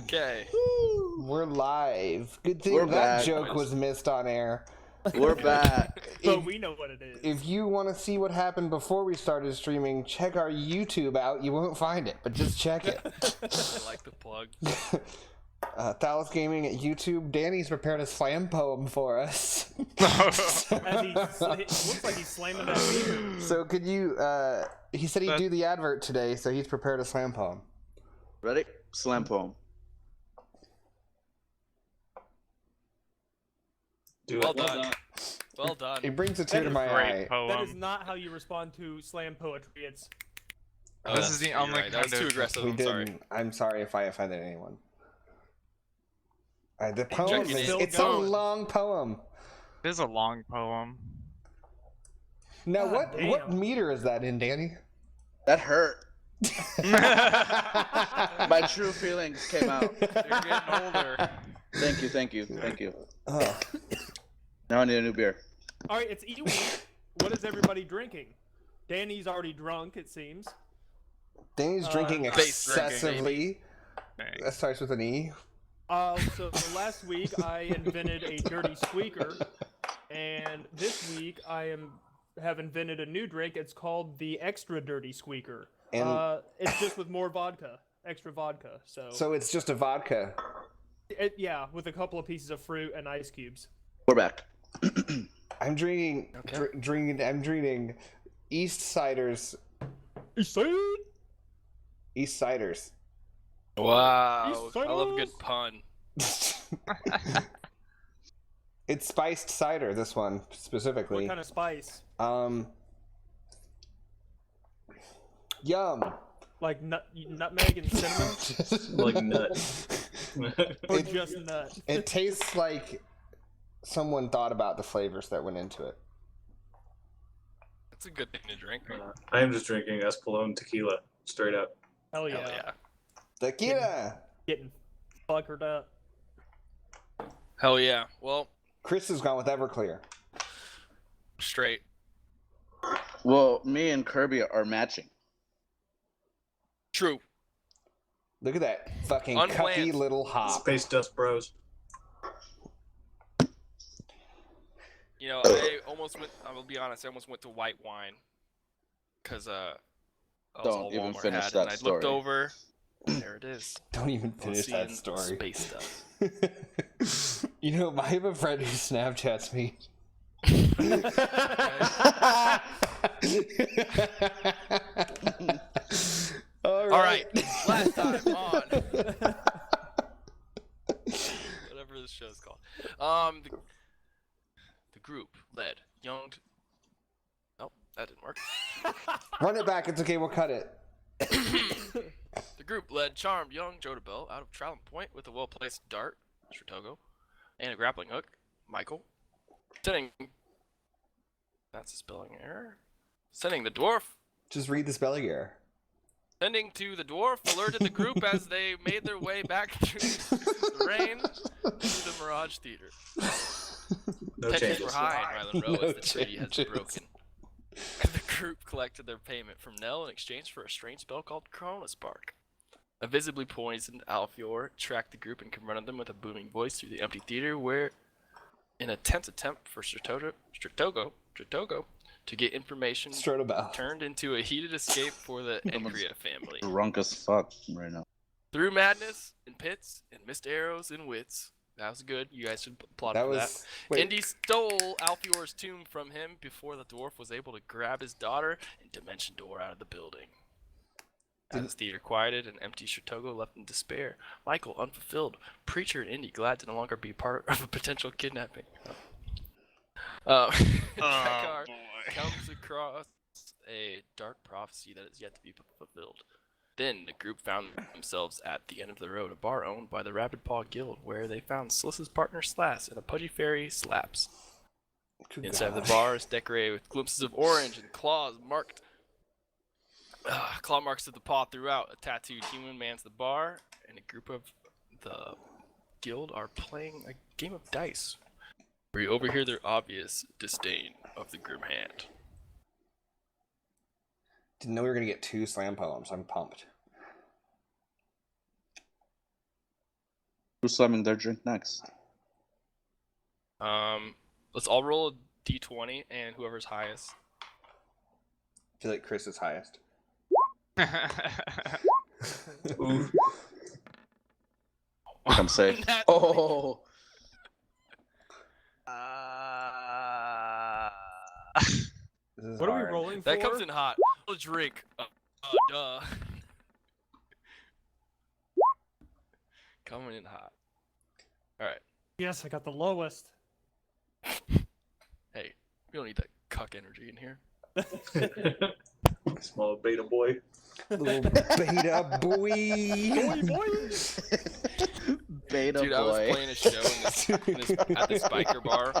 Okay. We're live. Good thing We're that back. joke was missed on air. We're back. But we know what it is. If you want to see what happened before we started streaming, check our YouTube out. You won't find it, but just check it. I like the plug. Thalass Gaming at YouTube. Danny's prepared a slam poem for us. it looks like he's slamming that beer. So could you, he said he'd do the advert today, so he's prepared a slam poem. Ready? Slam poem. Well done. Well done. It brings a tear to my eye. That is not how you respond to slam poetry. It's This is the only right. That was too aggressive. We I'm didn't. sorry. I'm sorry if I offended anyone. The poem Check it is, in. it's a long poem. It is a long poem. Now, God what damn. meter is that in, Danny? That hurt. My true feelings came out. You're getting older. Thank you. Oh. Now I need a new beer. all right. It's E-week. What is everybody drinking? Danny's already drunk, it seems. Danny's drinking Base drinking, excessively. Dang. That starts with an E. So last week I invented a dirty squeaker, and this week I have invented a new drink. It's called the extra dirty squeaker. And It's just with more vodka, extra vodka. so it's just a vodka. Yeah, with a couple of pieces of fruit and ice cubes. We're back. I'm drinking. Okay. I'm drinking East Ciders. East Ciders. Wow. I love a good pun. It's spiced cider. This one specifically. What kind of spice? Yum. Like nutmeg and cinnamon, Like nuts. or just nut? It tastes like someone thought about the flavors that went into it. That's a good thing to drink. I am just drinking Espolón tequila, straight up. Hell yeah, Hell yeah. Tequila. getting fuckered up. Hell yeah. Well, Chris has gone with Everclear. straight. Well, me and Kirby are matching. True. Look at that fucking Unplanned. cucky little hop. Space Dust Bros. You know, I will be honest, I almost went to white wine. Because, that was Don't all even Walmart finish had, that and I looked story. over, there it is. Don't even finish that Seeing story. Space stuff. You know, I have a friend who Snapchats me. All Alright, last time on. Whatever this show's called. The group led young. Oh, that didn't work. Run it back. It's okay. We'll cut it. The group led charmed young Jodabel out of Trowel Point with a well-placed dart, Stratogo, and a grappling hook, Michael. Sending. That's a spelling error. Sending the dwarf. Just read the spelling error. Sending to the dwarf alerted the group as they made their way back through the rain to the Mirage Theater. No Tensions changes. were high in Ryland Row No as the treaty has been changes. broken. The group collected their payment from Nell in exchange for a strange spell called Chronospark. A visibly poisoned Alfior tracked the group and confronted them with a booming voice through the empty theater where, in a tense attempt for Stratogo to get information, Strotobel. turned into a heated escape for the Encria family. Drunk as fuck right now. Through madness, and pits, and missed arrows, and wits. That was good. You guys should applaud That for that. was. Wait. Indy stole Alfior's tomb from him before the dwarf was able to grab his daughter and dimension door out of the building. As the theater quieted and empty Stratogo left in despair, Michael, unfulfilled, Preacher and Indy glad to no longer be part of a potential kidnapping. Tekar comes across a dark prophecy that is yet to be fulfilled. Then the group found themselves at the end of the road, a bar owned by the Rapid Paw Guild, where they found Slis's partner Slass and a pudgy fairy Slaps. Good Inside God. the bar is decorated with glimpses of orange and claws marked. Claw marks of the paw throughout. A tattooed human mans the bar, and a group of the guild are playing a game of dice, where you overhear their obvious disdain of the grim hand. Didn't know we were gonna get 2 slam poems. I'm pumped. Who's slamming their drink next? Let's all roll a d20, and whoever's highest. I feel like Chris is highest. Ooh. I'm safe. Nat Oh, This is What are we hard. rolling That for? comes in hot. A drink. Duh. Coming in hot. Alright. Yes, I got the lowest. Hey, we don't need that cuck energy in here. Small beta boy. Little beta boy. Boy, boy. beta Dude, boy. I was playing a show at this biker bar,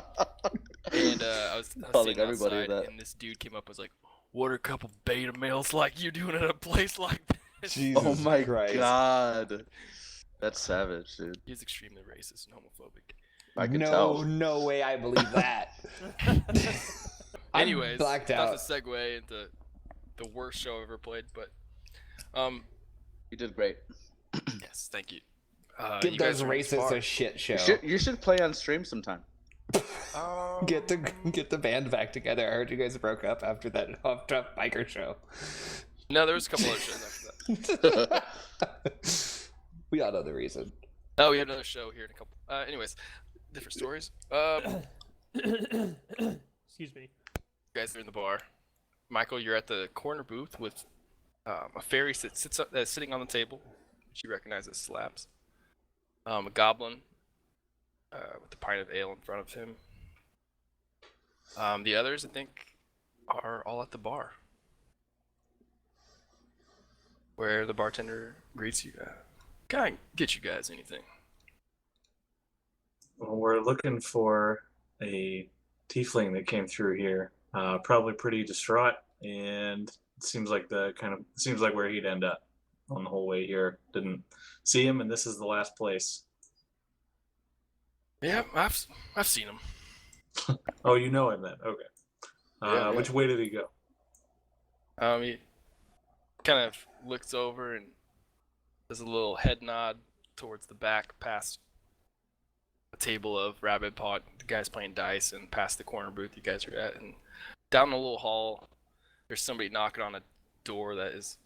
and I was Calling sitting everybody outside, that. and this dude came up and was like, "What are a couple beta males like you doing at a place like this?" Jesus Oh my Christ. god. That's savage, dude. He's extremely racist and homophobic. I can no, tell. no way I believe that. I'm Anyways, blacked not out. to segue into the worst show I've ever played, but You did great. yes, thank you. Give you guys those are in this racists bar. a shit show. You should play on stream sometime. Get the band back together. I heard you guys broke up after that off-top biker show. No, there was a couple other shows after that. We all know the reason. Oh, we have another show here in a couple. Anyways, different stories. Excuse me. You guys are in the bar. Michael, you're at the corner booth with a fairy sitting on the table, which you recognize as Slabs. A goblin with a pint of ale in front of him. The others, I think, are all at the bar, where the bartender greets you. Can I get you guys anything? Well, we're looking for a tiefling that came through here. Probably pretty distraught, and it seems like where he'd end up on the whole way here. Didn't see him, and this is the last place. Yeah, I've seen him. Oh, you know him then? Okay. Yeah. Which way did he go? He kind of looks over and does a little head nod towards the back, past a table of rabbit pot, the guys playing dice, and past the corner booth you guys are at, and down the little hall, there's somebody knocking on a door that is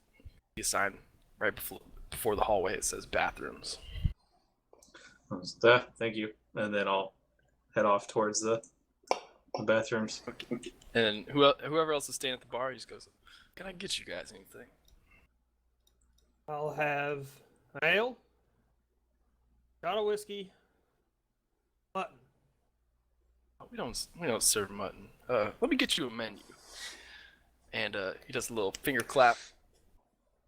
a sign right before the hallway. It says bathrooms. Thank you. And then I'll head off towards the bathrooms. Okay. And whoever else is staying at the bar, he just goes, "Can I get you guys anything?" I'll have an ale, shot of whiskey, mutton. Oh, we don't serve mutton. Let me get you a menu. And he does a little finger clap.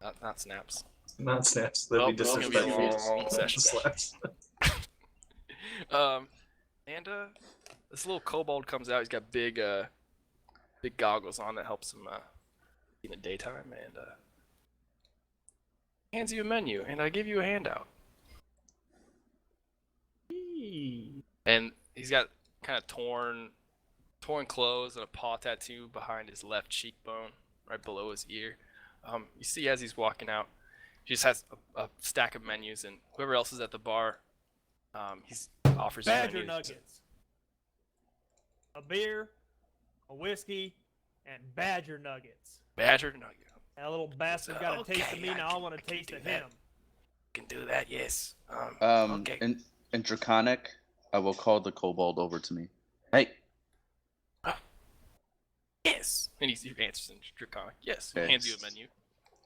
Not snaps. Not snaps. That'd be Well, it's gonna be a disrespectful. long session. Slaps. And this little kobold comes out. He's got big goggles on that helps him in the daytime, and hands you a menu, and I give you a handout. And he's got kind of torn clothes and a paw tattoo behind his left cheekbone, right below his ear. You see as he's walking out, he just has a stack of menus, and whoever else is at the bar, he's offers you Badger menus. nuggets. A beer, a whiskey, and badger nuggets. Badger nugget. That little bastard got a taste of me, now I want a taste do of that. him. Can do that, yes. Okay. In Draconic, I will call the kobold over to me. Hey. Yes. And he answers in Draconic. Yes. Okay. Hands you a menu.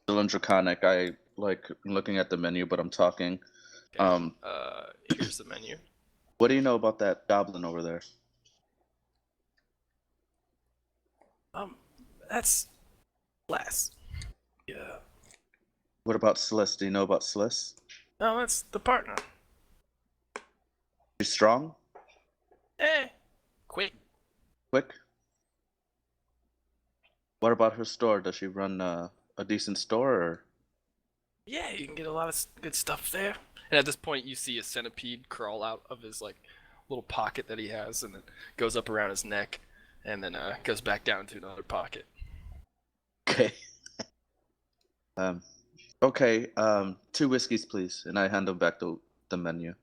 Still in Draconic, I like looking at the menu, but I'm talking. Okay. Here's the menu. What do you know about that goblin over there? That's less. Yeah. What about Sliss? Do you know about Sliss? No, that's the partner. She's strong? Quick. Quick? What about her store? Does she run a decent store? Or? Yeah, you can get a lot of good stuff there. And at this point, you see a centipede crawl out of his like little pocket that he has, and then goes up around his neck, and then goes back down into another pocket. Okay. Okay, 2 whiskeys, please. And I hand him back the menu.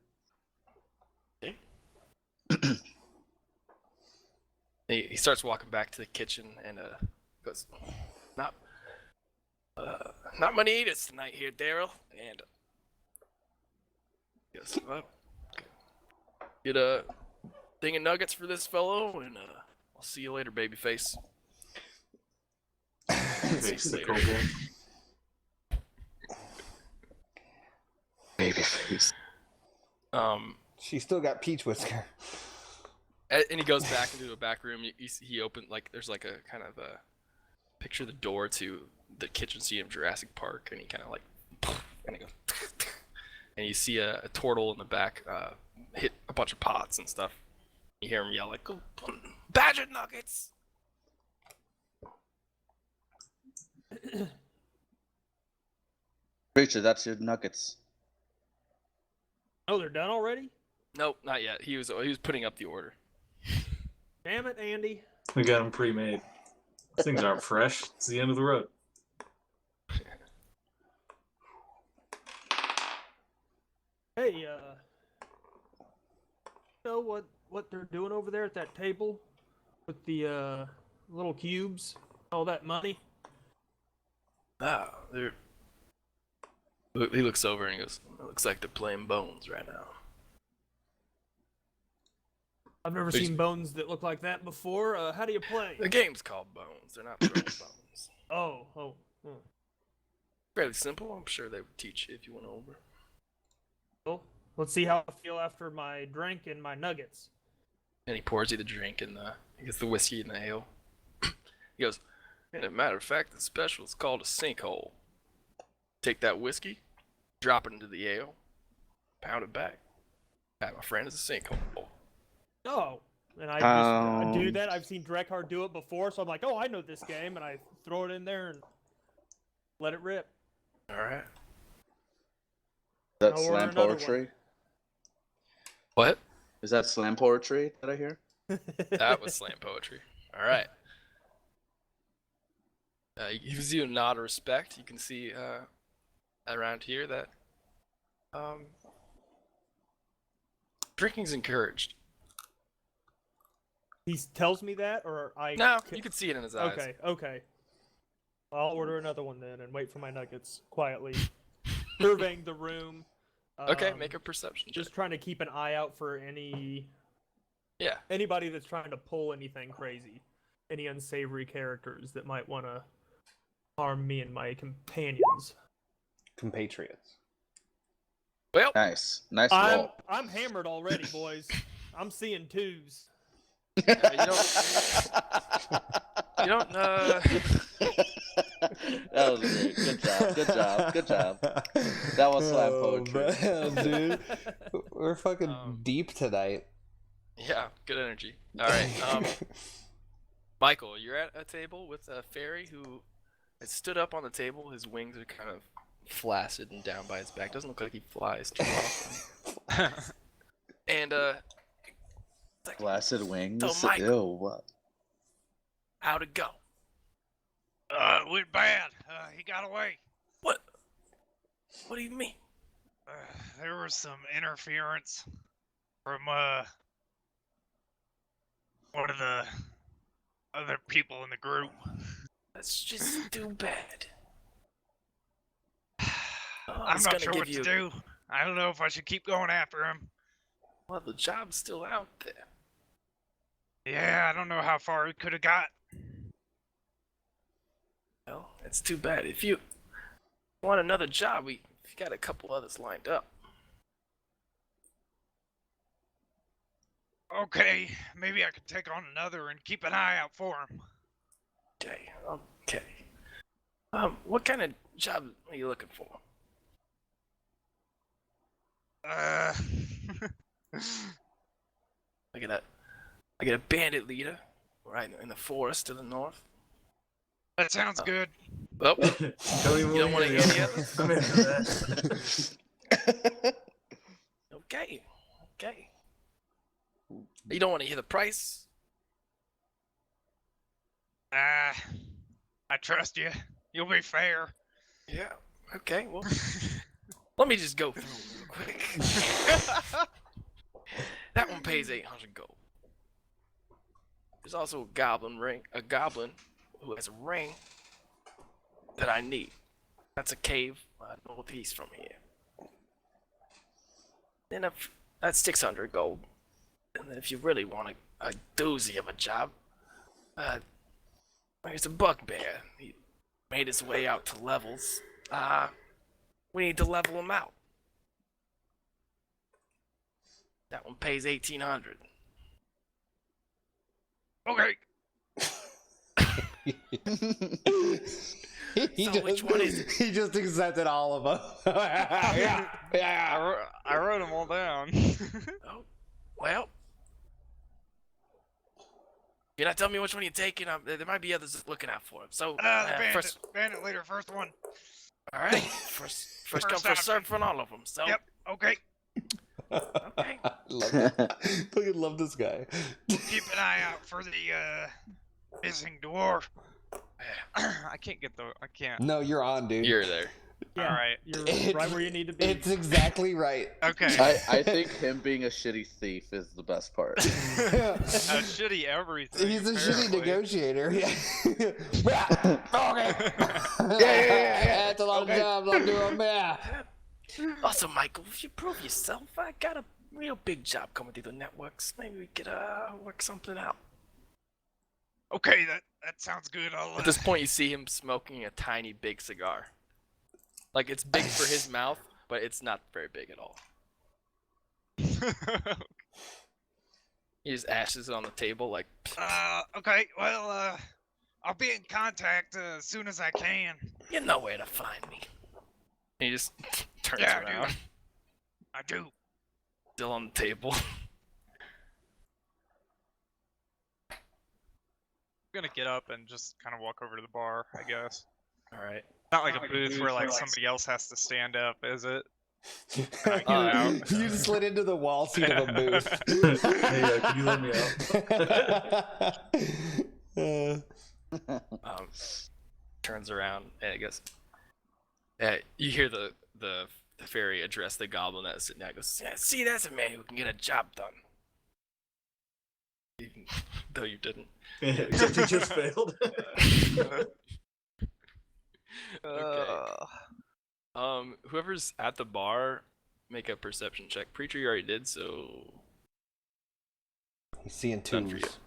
He starts walking back to the kitchen and goes, not many eaters tonight here, Daryl. And he goes, well, get a thing of nuggets for this fellow, and I'll see you later, babyface. Face the later. kobold. Babyface. She's still got peach whisker. And he goes back into a back room. He opened, like, there's like a kind of a picture of the door to the kitchen scene of Jurassic Park, and he kind of like, and he goes, and you see a turtle in the back hit a bunch of pots and stuff. You hear him yell like, "Oh, badger nuggets!" Preacher, that's your nuggets. Oh, they're done already? Nope, not yet. He was putting up the order. Damn it, Andy. We got them pre-made. Things aren't fresh. It's the end of the road. Hey, you know what they're doing over there at that table with the little cubes, all that money? Ah, he looks over and he goes, "It looks like they're playing bones right now." I've never There's- seen bones that look like that before. How do you play? The game's called Bones. They're not throwing bones. Oh. Fairly simple. I'm sure they would teach you if you went over. Well, let's see how I feel after my drink and my nuggets. And he pours you the drink and he gets the whiskey and the ale. He goes, "And as a matter of fact, the special is called a sinkhole. Take that whiskey, drop it into the ale, pound it back. That, my friend, is a sinkhole." Oh, and I do that. I've seen Drekhard do it before, so I'm like, oh, I know this game, and I throw it in there and let it rip. All right. Is that I'll order slam another one. poetry? What? Is that slam poetry that I hear? That was slam poetry. All right. He gives you a nod of respect. You can see around here that drinking's encouraged. He tells me that, or I... No, you can see it in his eyes. Okay. I'll order another one then and wait for my nuggets quietly. Surveying the room. Okay, make a perception check. Just trying to keep an eye out for anybody that's trying to pull anything crazy. Any unsavory characters that might want to harm me and my companions. Compatriots. Well, Nice roll. I'm hammered already, boys. I'm seeing twos. you don't That was great. Good job. That was slam poetry. Man, dude. We're fucking deep tonight. Yeah, good energy. All right, Michael, you're at a table with a fairy who has stood up on the table. His wings are kind of flaccid and down by his back. Doesn't look like he flies too often. And it's like, Flaccid wings. So, Michael. Ew, what? how'd it go? It went bad. He got away. What? What do you mean? There was some interference from one of the other people in the group. That's just too bad. I'm not sure what to do. I don't know if I should keep going after him. Well, the job's still out there. Yeah, I don't know how far he could have got. Well, it's too bad. If you want another job, we've got a couple others lined up. Okay, maybe I could take on another and keep an eye out for him. Okay. What kind of job are you looking for? I get a bandit leader right in the forest to the north. That sounds good. Oh, Don't even you don't want to hear hear the the other- others? I'm into that. Okay. You don't want to hear the price? I trust you. You'll be fair. Yeah. Okay, well, let me just go through real quick. That one pays 800 gold. There's also a goblin who has a ring that I need. That's a cave northeast from here. Then that's 600 gold. And then if you really want a doozy of a job, there's a bugbear. He made his way out to levels. We need to level him out. That one pays 1,800. Okay. So which one is it? He just accepted all of them. Yeah. I wrote them all down. Oh, well. You're not telling me which one you're taking. There might be others looking out for him. So, The bandit leader, first one. all right. First come, First first serve on all of them. So, Yep. Okay. okay. I love it. Fucking love this guy. Keep an eye out for the missing dwarf. I can't get the. I can't. No, you're on, dude. You're there. Yeah, Alright. you're right where you need to be. It's exactly right. Okay. I think him being a shitty thief is the best part. Shitty everything. He's a shitty apparently. negotiator. Yeah. Okay. Yeah. That's a lot of jobs I'm doing. Yeah. Also, Michael, if you prove yourself, I got a real big job coming through the networks. Maybe we could work something out. Okay, that sounds good. I'll. At this point, you see him smoking a tiny, big cigar. Like, it's big for his mouth, but it's not very big at all. He just ashes it on the table, like. Okay. Well, I'll be in contact as soon as I can. You know where to find me. And he just turns Yeah, I do. around, I do. still on the table. I'm gonna get up and just kind of walk over to the bar, I guess. All right. Not like a booth where like somebody else has to stand up, is it? You just slid into the wall seat of a booth. Hey, can you let me out? Turns around and I guess you hear the fairy address the goblin that's sitting there. Goes, yeah, see, that's a man who can get a job done. Even though you didn't. Yeah, except he just failed. Okay. Whoever's at the bar, make a perception check. Preacher, you already did, so He's seeing done for you. twos.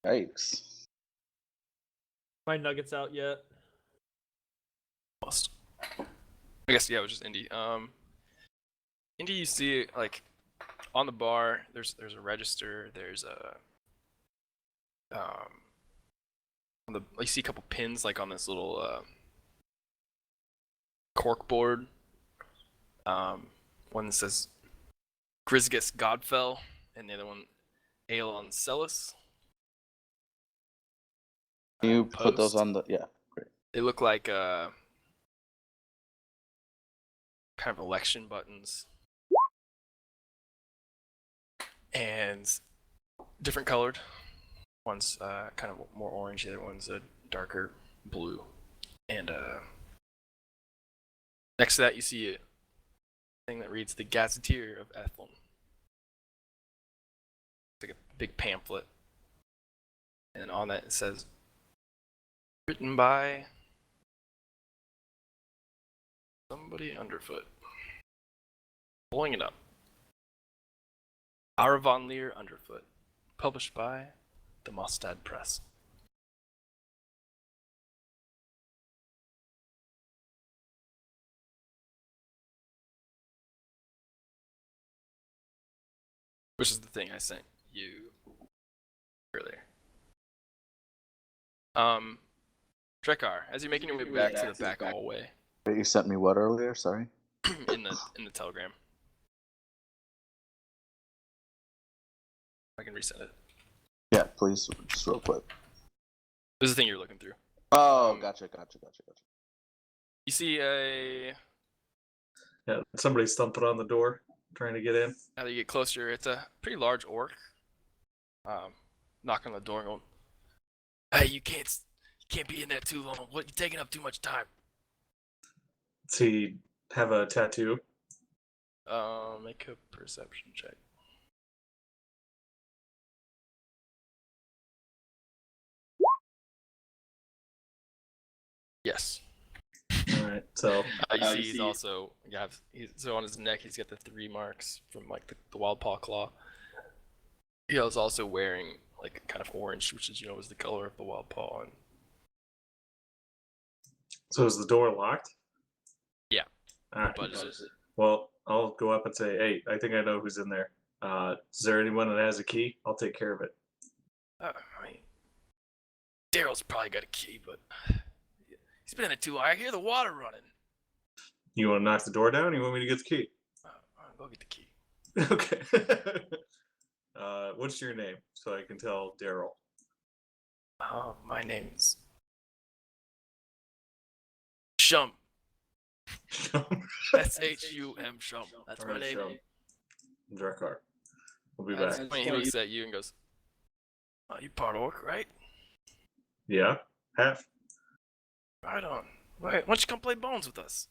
Yikes. My nuggets out yet? Lost. I guess yeah, it was just Indy. Indy, you see like on the bar. There's a register. There's a you see a couple pins like on this little cork board. One that says Grisgus Godfell, and the other one Aelon Celis. Can you put those Post. on the... Yeah, great. They look like kind of election buttons. And different colored. One's kind of more orange, the other one's a darker blue. And next to that you see a thing that reads the Gazetteer of Ethlum. It's like a big pamphlet. And on that it says, written by somebody underfoot. Pulling it up. Ara von Leer Underfoot. Published by the Mostad Press. Which is the thing I sent you earlier. Trekar, as you're making your way back to the back hallway Wait, you sent me what earlier? Sorry. in the telegram. I can resend it. Yeah, please, just real quick. This is the thing you're looking through. Oh, gotcha. You see a Yeah, somebody thumping on the door, trying to get in. now that you get closer, it's a pretty large orc. Knocking on the door and going, hey, you can't be in there too long. What, you're taking up too much time. Does he have a tattoo? Make a perception check. Yes. All right. So You see, he's also so on his neck he's got the 3 marks from like the wild paw claw. He was also wearing like kind of orange, which is is the color of the wild paw. And so is the door locked? Yeah. All right. But is it? Well, I'll go up and say, hey, I think I know who's in there. Is there anyone that has a key? I'll take care of it. I mean, Daryl's probably got a key, but he's been in it too long. I hear the water running. You want to knock the door down? Or you want me to get the key? I'll go get the key. Okay. What's your name so I can tell Daryl? My name's Shum. S-H-U-M Shum. That's my name. Drekar. We'll be At back. this point, he looks at you and goes, "Oh, you part orc, right? Yeah, half. Right on. Why don't you come play Bones with us?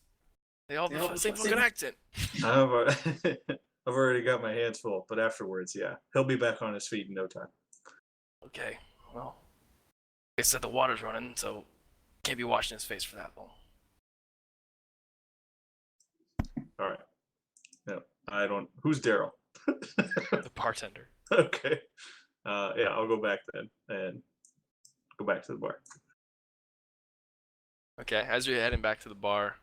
They all have the same fucking accent." I've already got my hands full, but afterwards, yeah. He'll be back on his feet in no time. Okay, well, they said the water's running, so can't be washing his face for that long. All right. No, I don't. Who's Daryl? The bartender. Okay. Yeah, I'll go back then and go back to the bar. Okay, as you're heading back to the bar,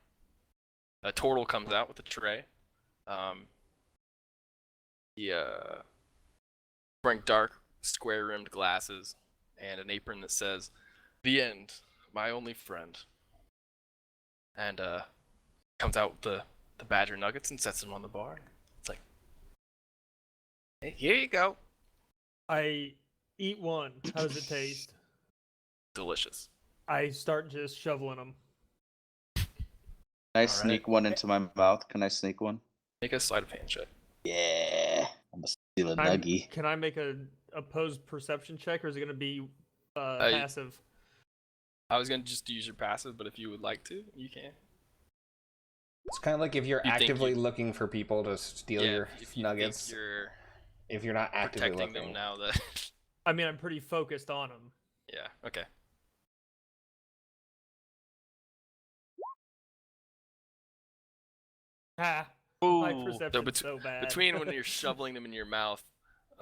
a turtle comes out with a tray. Wearing dark, square-rimmed glasses and an apron that says, "The end, my only friend." And comes out with the badger nuggets and sets them on the bar. It's like, "Hey, here you go." I eat one. How does it taste? Delicious. I start just shoveling them. Can I sneak one into my mouth? Can I sneak one? Make a sleight of hand check. Yeah. I'm gonna steal a nuggie. Can I make a opposed perception check, or is it going to be passive? I was gonna just use your passive, but if you would like to, you can. It's kind of like if you're You think actively you- looking for people to steal your if you nuggets. think you're If you're not actively protecting looking. them now that I mean, I'm pretty focused on them. yeah, okay. Ha! My Ooh, perception's so bad. between when you're shoveling them in your mouth,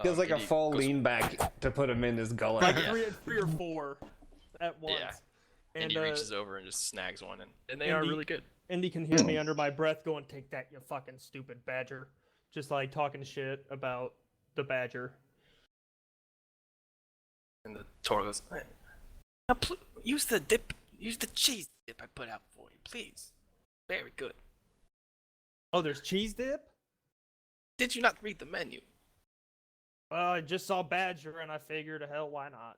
Feels like a Indy full goes- lean back to put him in his gullet. like Yeah. three or four at once. Yeah. And Indy reaches over and just snags one, and they are Indy- really good. Indy can hear me under my breath going, "Take that, you fucking stupid badger." Just like talking shit about the badger. And the turtle goes, "Now, use the cheese dip I put out for you, please. Very good. Oh, there's cheese dip? Did you not read the menu? Well, I just saw badger and I figured, hell, why not?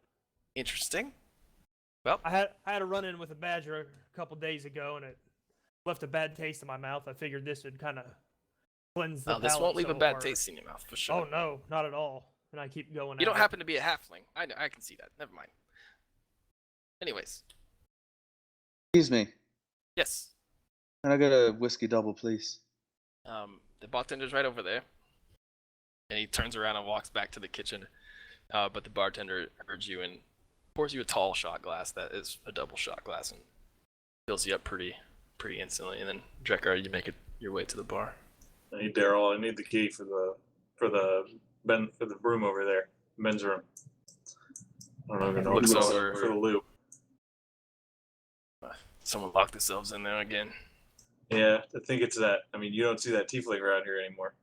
Interesting. I had a run-in with a badger a couple days ago and it left a bad taste in my mouth. I figured this would kind of cleanse the Well, this palate won't leave so a bad hard. taste in your mouth for sure. Oh no, not at all. And I keep going. You don't at it. happen to be a halfling. I know, I can see that. Never mind. Anyways, Excuse me. yes. Can I get a whiskey double, please? The bartender's right over there. And he turns around and walks back to the kitchen. But the bartender hears you and pours you a tall shot glass that is a double shot glass and fills you up pretty instantly. And then Drekar, you make it your way to the bar. Hey Daryl, I need the key for the room over there, men's room. I don't even know Looks what's over. for the loop. Someone locked themselves in there again. Yeah, I think it's that. I mean, you don't see that tiefling around here anymore.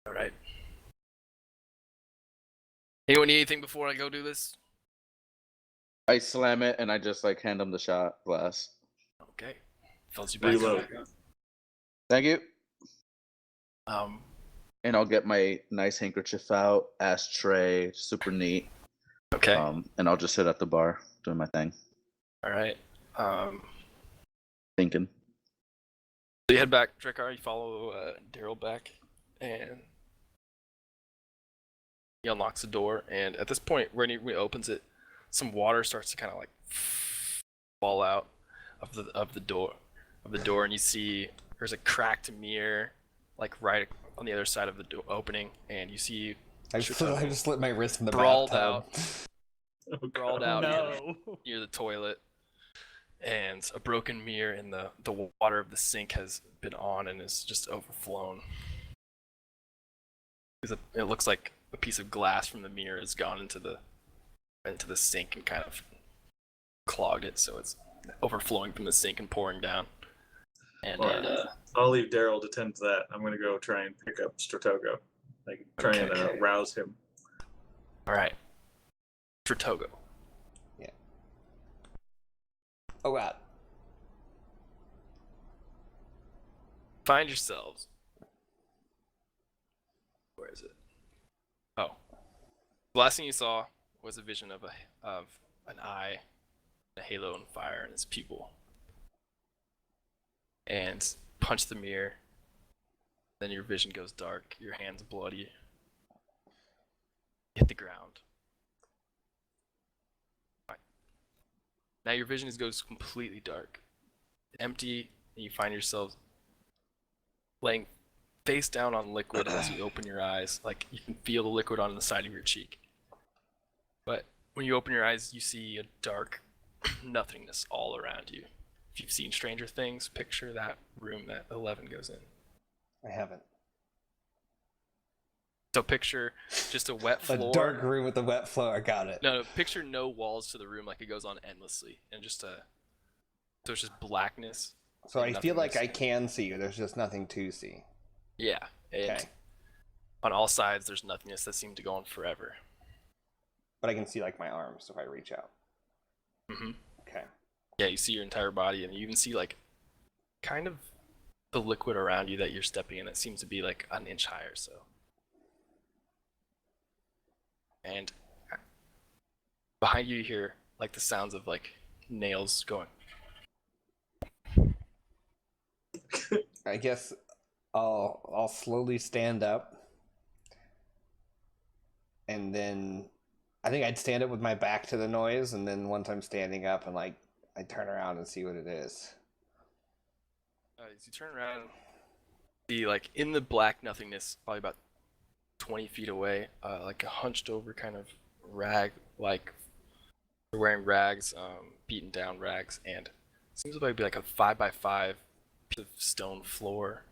All right. Anyone need anything before I go do this? I slam it and I just like hand him the shot glass. Okay. Fills you back Reload. up. Thank you. Um, And I'll get my nice handkerchief out, ashtray, super neat. okay. And I'll just sit at the bar doing my thing, All right. thinking. So you head back, Drekar, you follow Daryl back, and he unlocks the door, and at this point, when he opens it, some water starts to kind of like fall out of the door, and you see there's a cracked mirror like right on the other side of the opening, and you see I just slit my wrist in the Brawled bathtub. sprawled out No. near the toilet, and a broken mirror in the water of the sink has been on and is just overflown. It looks like a piece of glass from the mirror has gone into the sink and kind of clogged it, so it's overflowing from the sink and pouring down. And I'll leave Daryl to tend to that. I'm gonna go try and pick up Stratogo, like try and Okay. rouse him. all right, Tritogo. Oh god. Find yourselves. Where is it? Oh, the last thing you saw was a vision of an eye, a halo and fire in its pupil, and punch the mirror. Then your vision goes dark. Your hands bloody. Hit the ground. Fine. Now your vision goes completely dark, empty, and you find yourself laying face down on liquid as you open your eyes. Like you can feel the liquid on the side of your cheek. But when you open your eyes, you see a dark nothingness all around you. If you've seen Stranger Things, picture that room that 11 goes in. I haven't. So picture just a wet A floor. dark room with a wet floor. I got it. No, picture no walls to the room, like it goes on endlessly, and so it's just blackness. So and I feel like I nothingness. can see you. There's just nothing to see. Yeah, and Okay. on all sides there's nothingness that seemed to go on forever. But I can see like my arms if I reach out. Mhm. Okay. Yeah, you see your entire body, and you even see like kind of the liquid around you that you're stepping in that seems to be like an inch high or so. And behind you, you hear like the sounds of like nails going. I guess I'll slowly stand up, and then I think I'd stand up with my back to the noise, and then once I'm standing up, and like I turn around and see what it is. As you turn around, see like in the black nothingness, probably about 20 feet away, like a hunched over kind of rag, like they're wearing rags, beaten down rags, and seems to be like a 5x5 piece of stone floor.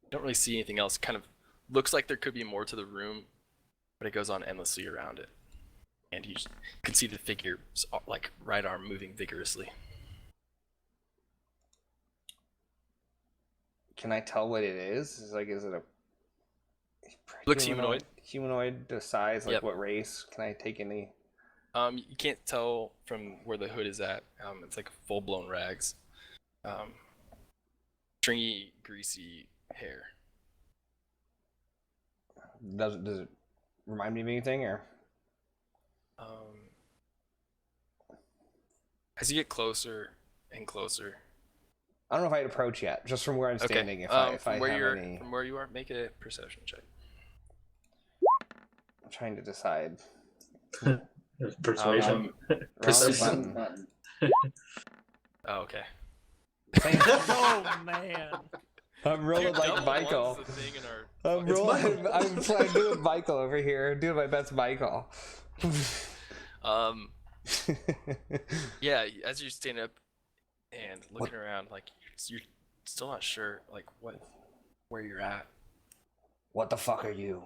You don't really see anything else. Kind of looks like there could be more to the room, but it goes on endlessly around it. And you can see the figure's like right arm moving vigorously. Can I tell what it is? Is it a Looks humanoid. Humanoid to size, like Yep. what race? Can I take any? You can't tell from where the hood is at. It's like full-blown rags. Stringy, greasy hair. Does it remind me of anything or? As you get closer and closer. I don't know if I'd approach yet. Just from where I'm standing, if I from have where any. from where you are, make a perception check. I'm trying to decide. Persuasion. Wrong button. Oh, okay. Oh man. I'm rolling Dude, like double Michael. one's the thing in our I'm fucking- rolling. I'm doing Michael over here. I'm doing my best Michael. Yeah, as you're standing up and looking around, like you're still not sure, like where you're at. What the fuck are you?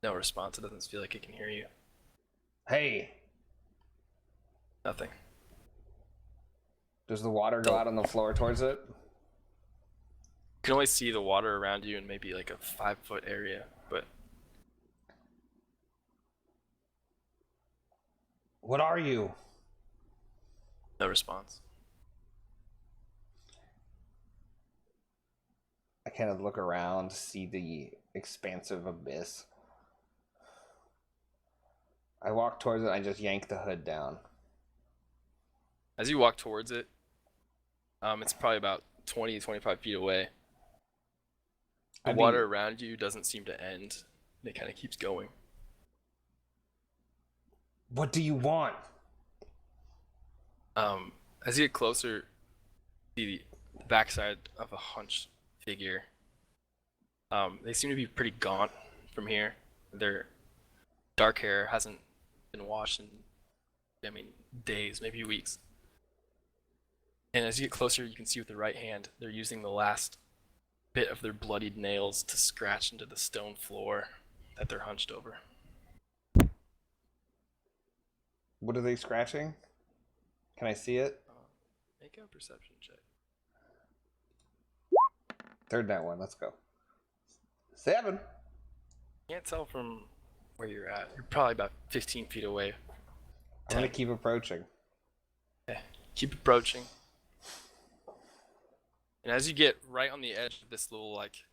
No response. It doesn't feel like it can hear you. Hey, Nothing. does the water go out on the floor towards it? You can only see the water around you in maybe like a 5-foot area, but What are you? no response. I kind of look around, see the expansive abyss. I walk towards it. I just yank the hood down. As you walk towards it, it's probably about 20-25 feet away. The water around you doesn't seem to end. It kind of keeps going. What do you want? As you get closer, see the backside of a hunched figure. They seem to be pretty gaunt from here. Their dark hair hasn't been washed in, days, maybe weeks. And as you get closer, you can see with the right hand, they're using the last bit of their bloodied nails to scratch into the stone floor that they're hunched over. What are they scratching? Can I see it? Make a perception check. Third that one. Let's go. 7. Can't tell from where you're at. You're probably about 15 feet away. I'm gonna keep approaching. Okay. Keep approaching. And as you get right on the edge of this little, like,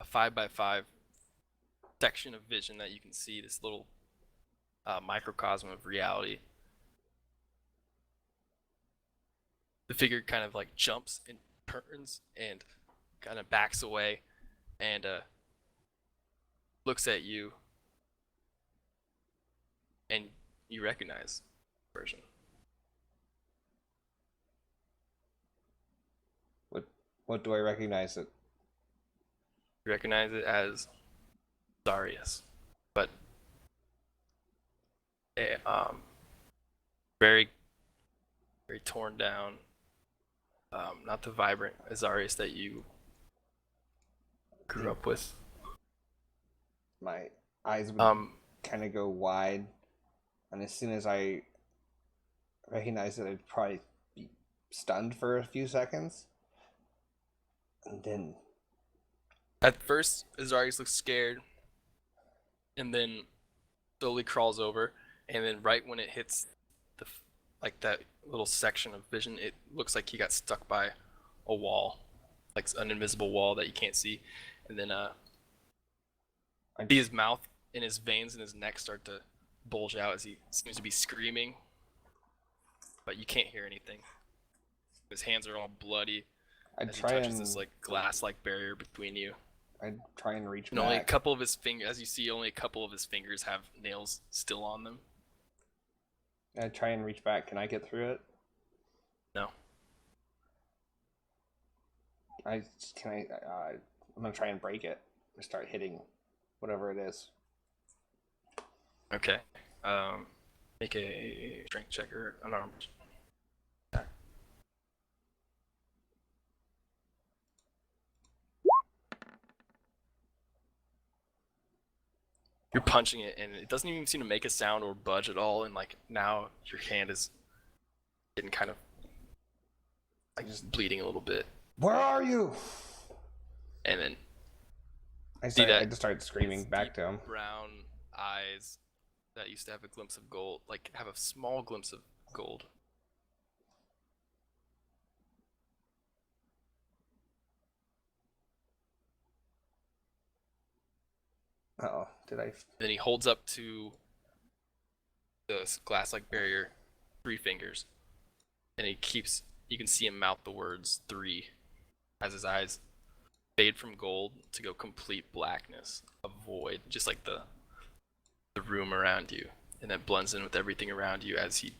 a 5x5 section of vision that you can see, this little microcosm of reality, the figure kind of like jumps and turns and kind of backs away and looks at you, and you recognize the version. What do I recognize it? You recognize it as Zarius, but very, very torn down. Not the vibrant Azarius that you grew up with. My eyes would kind of go wide, and as soon as I recognize it, I'd probably be stunned for a few seconds, and then At first, Azarius looks scared, and then slowly crawls over, and then right when it hits the like that little section of vision, it looks like he got stuck by a wall, like an invisible wall that you can't see, and then see his mouth and his veins in his neck start to bulge out as he seems to be screaming, but you can't hear anything. His hands are all bloody I'd as he try touches and this like glass-like barrier between you. I'd try and reach And only a back. couple of his fingers, as you see, only a couple of his fingers have nails still on them. I'd try and reach back. Can I get through it? No. I'm gonna try and break it. And start hitting whatever it is. Okay. Make a strength check or an arm. You're punching it, and it doesn't even seem to make a sound or budge at all. And like now, your hand is getting kind of like just bleeding a little bit. Where are you? And then I See that? just started screaming his back deep to him. brown eyes that used to have a glimpse of gold, like have a small glimpse of gold. Oh, did I? Then he holds up to the glass-like barrier 3 fingers, and he keeps. You can see him mouth the words 3 as his eyes fade from gold to go complete blackness, a void, just like the room around you, and that blends in with everything around you as he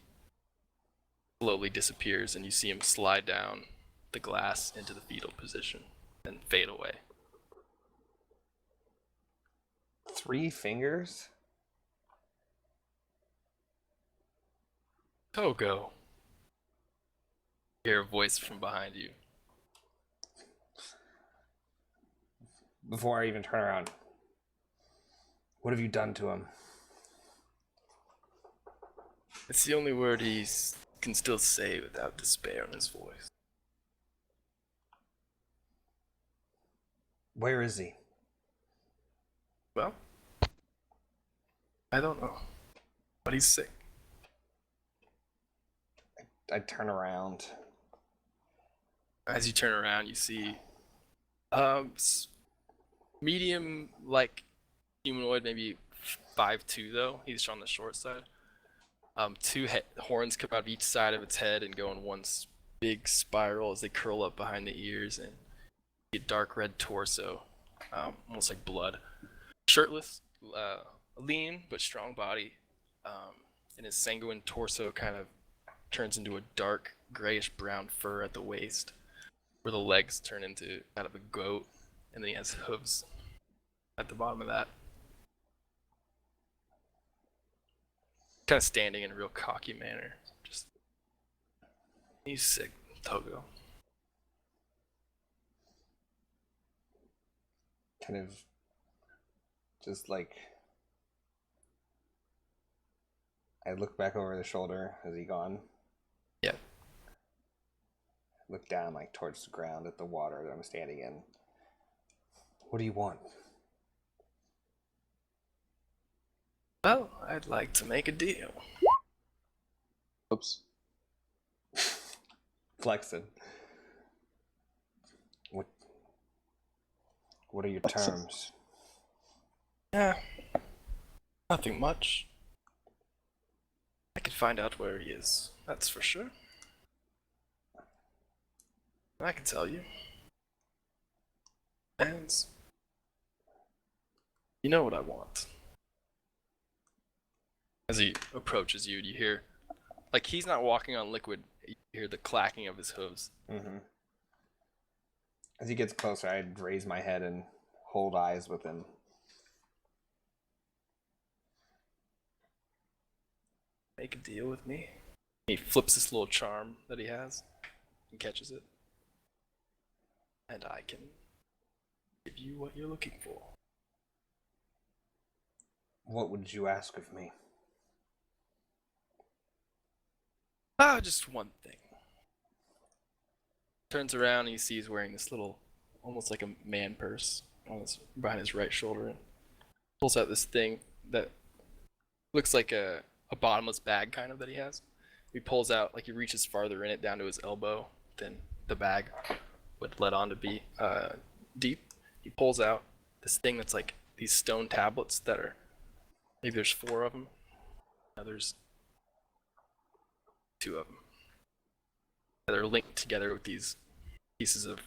slowly disappears, and you see him slide down the glass into the fetal position and fade away. 3 fingers? Togo. You hear a voice from behind you. Before I even turn around. What have you done to him? It's the only word he can still say without despair in his voice. Where is he? Well, I don't know, but he's sick. I turn around. As you turn around, you see medium, like humanoid, maybe 5'2", though. He's on the short side. 2 horns come out of each side of its head and go in one big spiral as they curl up behind the ears, and a dark red torso, almost like blood. Shirtless, lean but strong body, and his sanguine torso kind of turns into a dark grayish brown fur at the waist, where the legs turn into kind of a goat, and then he has hooves at the bottom of that. Kind of standing in a real cocky manner. Just, he's sick, Togo. Kind of just like I look back over the shoulder. Has he gone? Yeah. Look down like towards the ground at the water that I'm standing in. What do you want? Well, I'd like to make a deal. Oops. Flexing. What are your Flexing. terms? Yeah, nothing much. I can find out where he is, that's for sure. I can tell you. And you know what I want. As he approaches you, you hear, like, he's not walking on liquid. You hear the clacking of his hooves. Mm-hmm. As he gets closer, I'd raise my head and hold eyes with him. Make a deal with me. He flips this little charm that he has and catches it. And I can give you what you're looking for. What would you ask of me? Ah, just one thing. Turns around and you see he's wearing this little, almost like a man purse on his, behind his right shoulder, and pulls out this thing that looks like a bottomless bag kind of that he has. He pulls out, like he reaches farther in it down to his elbow than the bag would let on to be deep. He pulls out this thing that's like these stone tablets that are, maybe there's 4 of them. Now there's 2 of them. They're linked together with these pieces of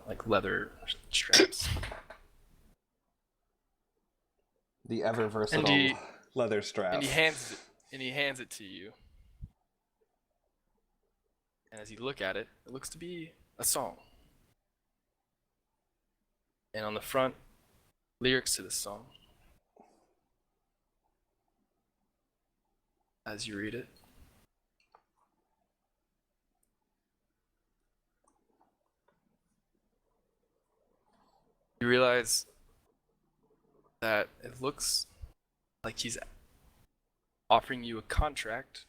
like leather straps. The ever versatile leather strap. And he hands it to you. And as you look at it, it looks to be a song. And on the front, lyrics to this song. As you read it. You realize that it looks like he's offering you a contract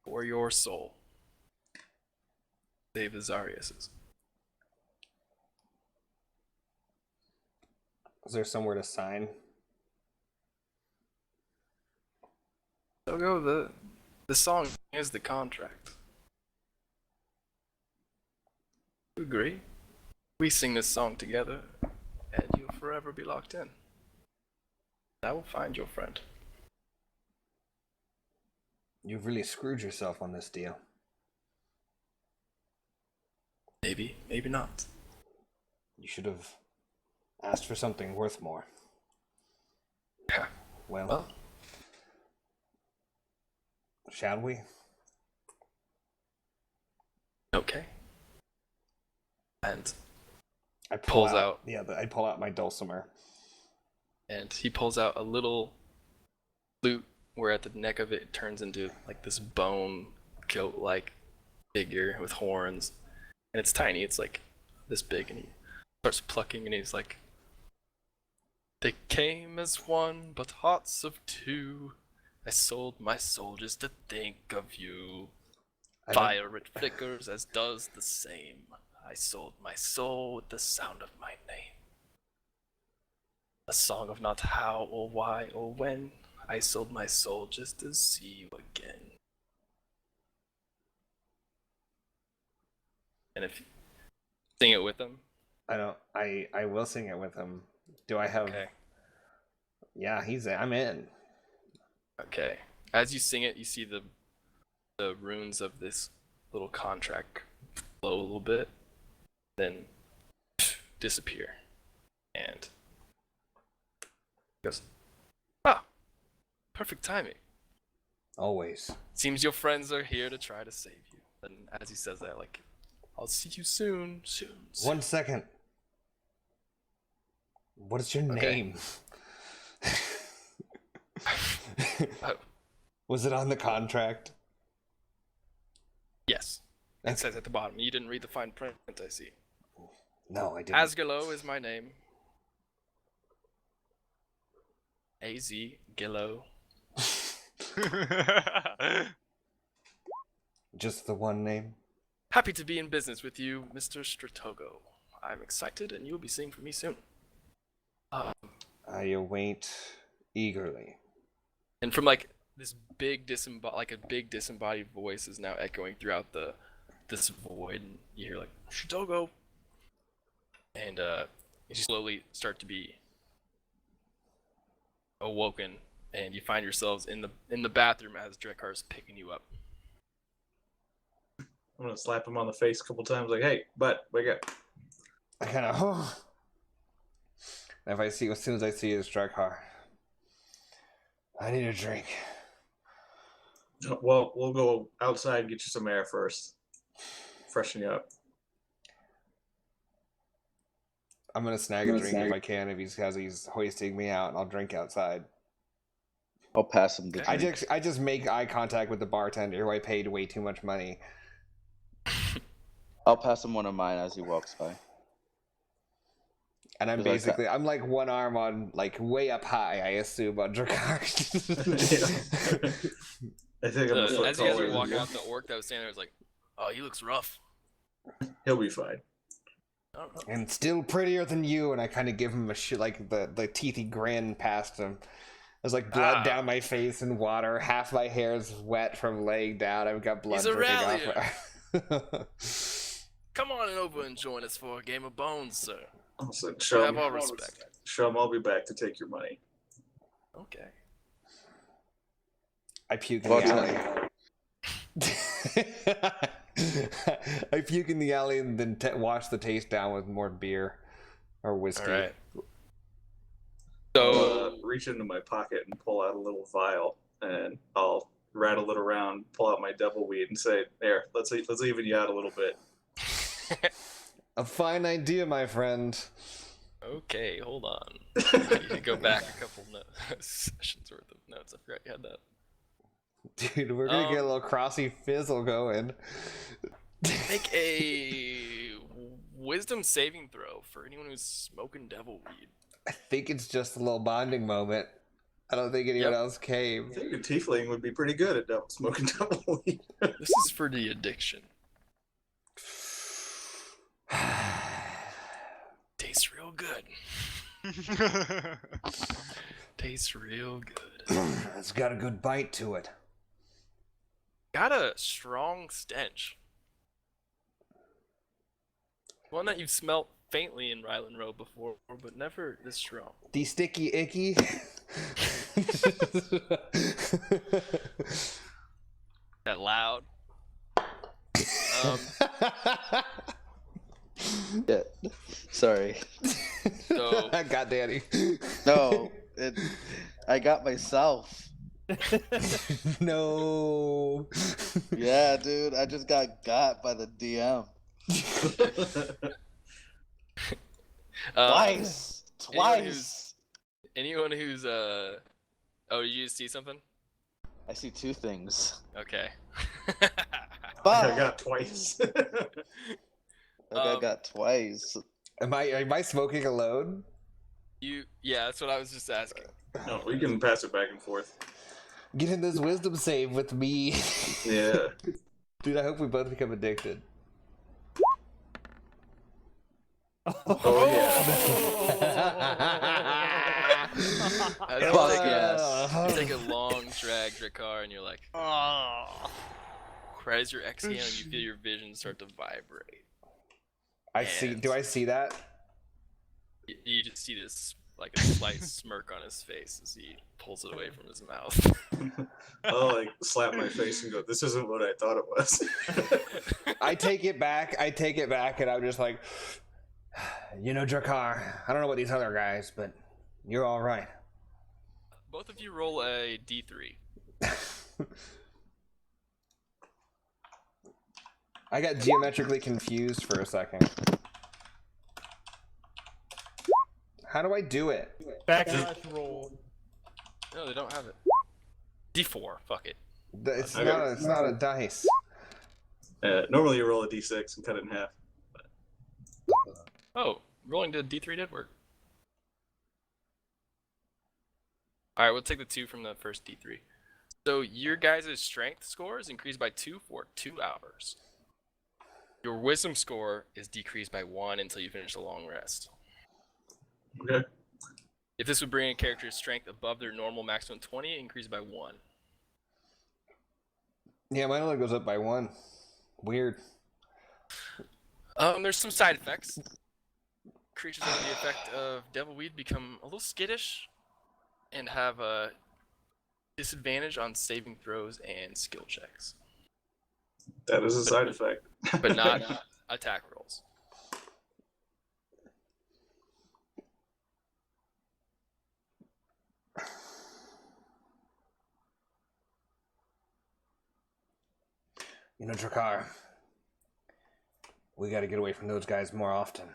for your soul. Save Azarias's. Is there somewhere to sign? So go, the song is the contract. You agree? We sing this song together, and you'll forever be locked in. I will find your friend. You've really screwed yourself on this deal. Maybe, maybe not. You should have asked for something worth more. Yeah. Well, shall we? Okay. And I pulls out. Yeah, I pull out my dulcimer. And he pulls out a little flute where at the neck of it, it turns into like this bone goat-like figure with horns. And it's tiny, it's like this big, and he starts plucking and he's like, they came as one, but hearts of two. I sold my soul just to think of you. Fire it flickers as does the same. I sold my soul with the sound of my name. A song of not how or why or when. I sold my soul just to see you again. And if you sing it with him. I will sing it with him. Do I have? Okay. Yeah, I'm in. Okay. As you sing it, you see the runes of this little contract flow a little bit, then disappear. And he goes, ah, perfect timing. Always. Seems your friends are here to try to save you. And as he says that, like, I'll see you soon. 1 second. What is your Okay. name? Oh, Was it on the contract? yes. It Okay. says at the bottom. You didn't read the fine print, I see. No, I didn't. Asgalo is my name. A-Z, Gillo. Just the one name? Happy to be in business with you, Mr. Stratogo. I'm excited, and you'll be seeing from me soon. I await eagerly. And from like this big disembodied voice is now echoing throughout this void, and you hear like Stratogo, and you slowly start to be awoken, and you find yourselves in the bathroom as Drakar's picking you up. I'm gonna slap him on the face a couple times, like, "Hey, bud, wake up!" I kind of. As soon as I see his Drakar, I need a drink. Well, we'll go outside and get you some air first, freshen you up. I'm gonna snag a drink if I can. If he's hoisting me out, and I'll drink outside. I'll pass him the drink. I just make eye contact with the bartender who I paid way too much money. I'll pass him one of mine as he walks by. And I'm basically, I'm like one arm on, like, way up high, I assume, on Drakar. I think I'm a foot As you guys taller are than walking you. out, the orc that was standing there was like, "Oh, he looks rough." He'll be fine. I don't know. And still prettier than you, and I kind of give him a like the teethy grin past him. There's like blood down my face and water. Half my hair is wet from laying down. I've got blood He's a dripping rallier. off. Come on over and join us for a game of bones, sir. Also, We show have him, all respect. I'll be back to take your money. Okay. I puke in Well, the alley. I puke in the alley and then wash the taste down with more beer or whiskey. All right. I'll So reach into my pocket and pull out a little vial, and I'll rattle it around, pull out my devil weed, and say, "There, let's even you out a little bit." A fine idea, my friend. okay, hold on. I need to go back a couple sessions worth of notes. I forgot you had that. Dude, we're gonna get a little crossy fizzle going. Make a wisdom saving throw for anyone who's smoking devil weed. I think it's just a little bonding moment. I don't think anyone Yep. else came. I think a tiefling would be pretty good at smoking devil weed. This is for the addiction. Tastes real good. Tastes real good. It's got a good bite to it. Got a strong stench. One that you've smelt faintly in Ryland Road before, but never this strong. The sticky icky. That loud. Yeah. Sorry. So God, Danny. No, I got myself. No. Yeah, dude, I just got by the DM. Twice. Anyone who's oh, did you see something? I see two things. Okay. Fuck. I got twice. I got twice. Am I smoking alone? Yeah, that's what I was just asking. No, we can pass it back and forth. Get in this wisdom save with me. Yeah. Dude, I hope we both become addicted. Oh yeah. I Fuck don't yes. You take a long drag, Drakar, and you're like, oh. Right as you're exhaling, you feel your vision start to vibrate. I see. Do I see that? You just see this, like, a slight smirk on his face as he pulls it away from his mouth. I'll like slap my face and go, "This isn't what I thought it was." I take it back, and I'm just like, you know, Drakar, I don't know about these other guys, but you're all right. Both of you roll a d3. I got geometrically confused for a second. How do I do it? Backslash roll. No, they don't have it. D4. Fuck it. It's Okay. not. It's not a dice. Normally you roll a d6 and cut it in half. Oh, rolling to D3 did work. Alright, we'll take the 2 from the first D3. So your guys' strength score is increased by 2 for 2 hours. Your wisdom score is decreased by 1 until you finish the long rest. Okay. If this would bring a character's strength above their normal maximum 20, it increases by 1. Yeah, mine only goes up by 1. Weird. There's some side effects. Creatures under the effect of devil weed become a little skittish and have a disadvantage on saving throws and skill checks, That is a side effect. but not attack rolls. You know, Drakkar, we got to get away from those guys more often.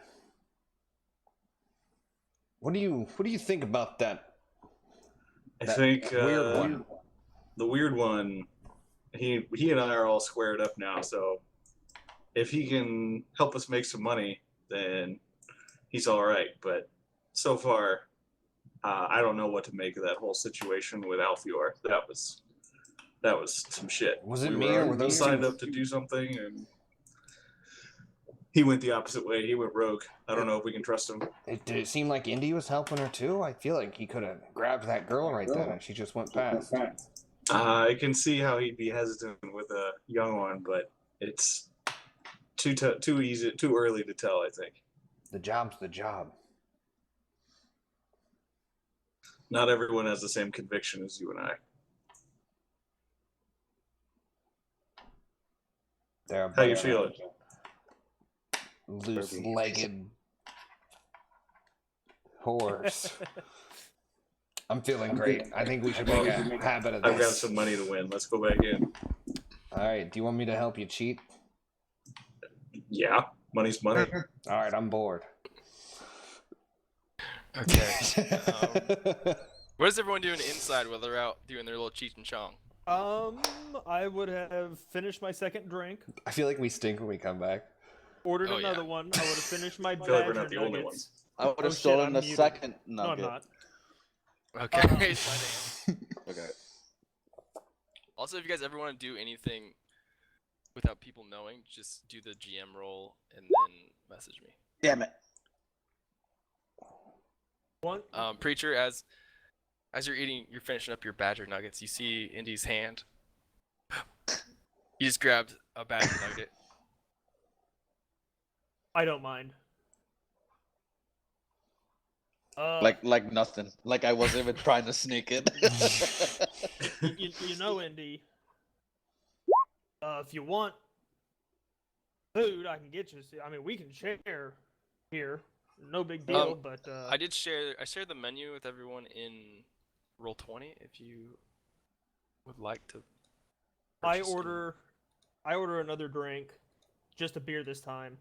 What do you think about that? I That think weird one. The weird one, he and I are all squared up now, so if he can help us make some money, then he's all right. But so far, I don't know what to make of that whole situation with Alfior. That was some shit. Was it we me or were those signed two? up to do something, and he went the opposite way. He went rogue. I don't know if we can trust him. Did it seem like Indy was helping her too? I feel like he could have grabbed that girl right then and she just went past. I can see how he'd be hesitant with a young one, but it's too early to tell, I think. The job's the job. Not everyone has the same conviction as you and I. They're How you feeling? Loose-legged whores. I'm feeling great. I think we should make a habit of I've got this. some money to win. Let's go back in. All right. Do you want me to help you cheat? Yeah, money's money. All right. I'm bored. Okay. What is everyone doing inside while they're out doing their little Cheech and Chong? I would have finished my second drink, I feel like we stink when we come back. ordered Oh, yeah. another one. I would have finished my feel like we're badger not the only nuggets. I would Oh, have shit, stolen I'm the muted. second No, I'm nugget. not. Okay. Uh-huh. it's my name. Okay. Also, if you guys ever want to do anything without people knowing, just do the GM roll and then message me. Damn it. One. Preacher, as you're finishing up your badger nuggets, you see Indy's hand. He just grabbed a badger nugget. I don't mind. Like nothing. Like I wasn't even trying to sneak it. you know, Indy. If you want food, I can get you. I mean, we can share here. No big deal. But I shared the menu with everyone in Roll20 if you would like to. I purchase order another drink, just a beer this time.